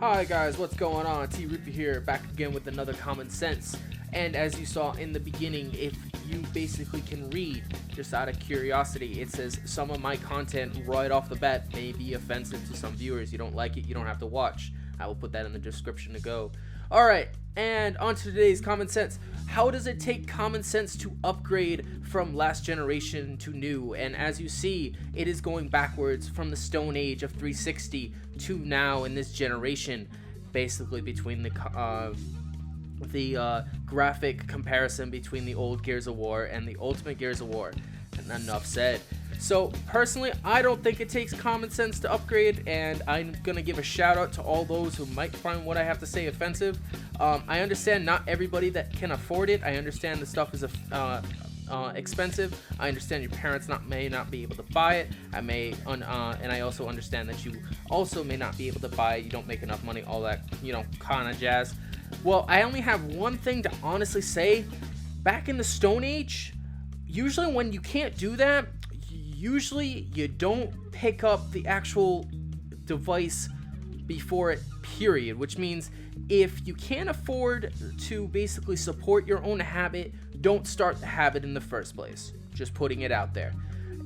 Hi guys, what's going on? T Rupee here, back again with another Common Sense. And as you saw in the beginning, if you basically can read, just out of curiosity, it says some of my content right off the bat may be offensive to some viewers. You don't like it, you don't have to watch. I will put that in the description to go. Alright, and on to today's Common Sense. How does it take common sense to upgrade from last generation to new? And as you see, it is going backwards from the Stone Age of 360 to now in this generation, basically between the graphic comparison between the old Gears of War and the Ultimate Gears of War. And enough said. So personally, I don't think it takes common sense to upgrade, and I'm gonna give a shout out to all those who might find what I have to say offensive. I understand not everybody that can afford it. I understand the stuff is expensive. I understand your parents may not be able to buy it. And I also understand that you also may not be able to buy it. You don't make enough money, all that, kind of jazz. Well, I only have one thing to honestly say. Back in the Stone Age, usually when you can't do that, usually you don't pick up the actual device before it, period, which means if you can't afford to basically support your own habit, don't start the habit in the first place. Just putting it out there.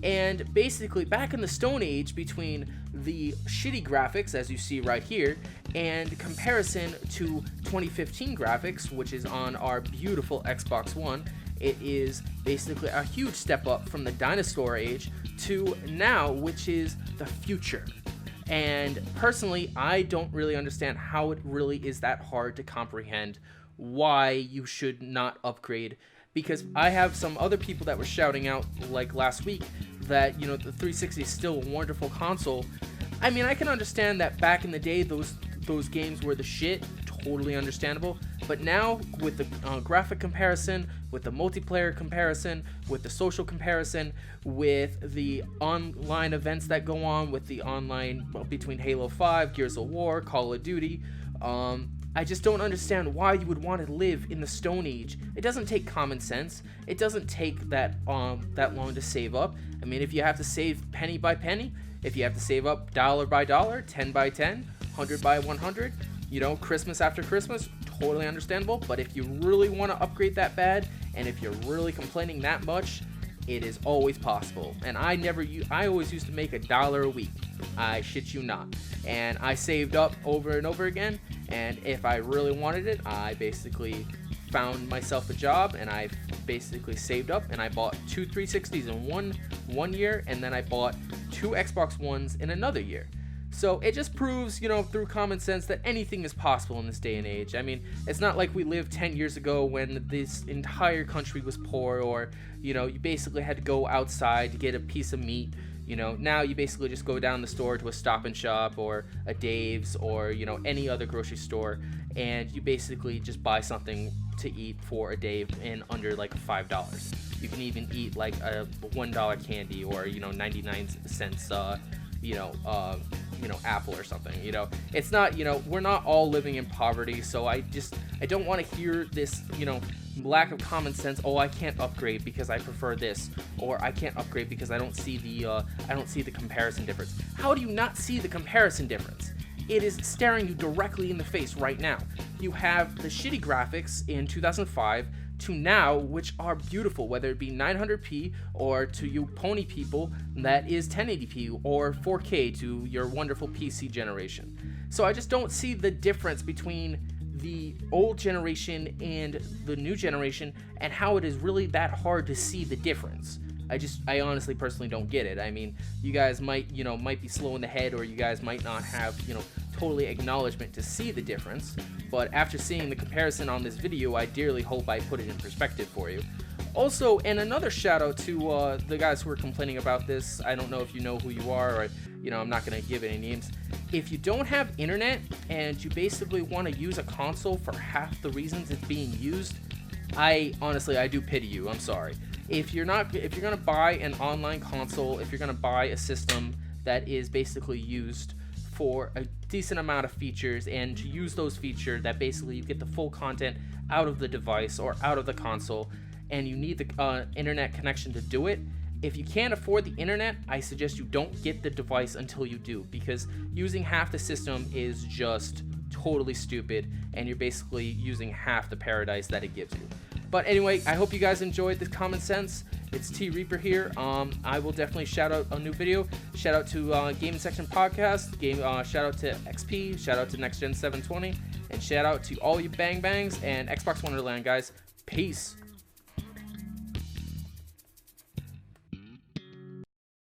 And basically back in the Stone Age, between the shitty graphics as you see right here and comparison to 2015 graphics, which is on our beautiful Xbox One, it is basically a huge step up from the dinosaur age to now, which is the future. And personally, I don't really understand how it really is that hard to comprehend why you should not upgrade, because I have some other people that were shouting out like last week that, the 360 is still a wonderful console. I mean, I can understand that back in the day those games were the shit, totally understandable. But now with the graphic comparison, with the multiplayer comparison, with the social comparison, with the online events that go on, with the online between Halo 5, Gears of War, Call of Duty, I just don't understand why you would want to live in the Stone Age. It doesn't take common sense. It doesn't take that long to save up. I mean, if you have to save penny by penny, if you have to save up dollar by dollar, 10 by 10, 100 by 100, Christmas after Christmas, totally understandable. But if you really want to upgrade that bad, and if you're really complaining that much, it is always possible. And I always used to make $1 a week. I shit you not. And I saved up over and over again. And if I really wanted it, I basically found myself a job, and I basically saved up, and I bought 2 360s in one year, and then I bought 2 Xbox Ones in another year. So it just proves, through common sense, that anything is possible in this day and age. I mean, it's not like we lived 10 years ago when this entire country was poor, or, you basically had to go outside to get a piece of meat. Now you basically just go down the store to a Stop and Shop or a Dave's or, any other grocery store, and you basically just buy something to eat for a day in under like $5. You can even eat like a $1 candy or, 99 cents, apple or something. It's not, we're not all living in poverty. So I don't want to hear this, lack of common sense. Oh, I can't upgrade because I prefer this, or I can't upgrade because I don't see the comparison difference. How do you not see the comparison difference? It is staring you directly in the face right now. You have the shitty graphics in 2005 to now, which are beautiful, whether it be 900p or to you pony people that is 1080p or 4K to your wonderful PC generation. So I just don't see the difference between the old generation and the new generation, and how it is really that hard to see the difference. I honestly personally don't get it. I mean, you guys might be slow in the head, or you guys might not have, totally acknowledgement to see the difference. But after seeing the comparison on this video, I dearly hope I put it in perspective for you. Also, and another shout out to the guys who are complaining about this. I don't know if you know who you are, or, I'm not going to give any names. If you don't have internet and you basically want to use a console for half the reasons it's being used, I do pity you. I'm sorry. If you're going to buy an online console, if you're going to buy a system that is basically used for a decent amount of features, and to use those features that basically you get the full content out of the device or out of the console, and you need the internet connection to do it, If you can't afford the internet, I suggest you don't get the device until you do, because using half the system is just totally stupid, and you're basically using half the paradise that it gives you. But anyway, I hope you guys enjoyed this common sense. It's T Reaper here. I will definitely shout out a new video. Shout out to Gaming Section Podcast. Shout out to XP. Shout out to Next Gen 720. And shout out to all you Bang Bangs and Xbox Wonderland guys. Peace.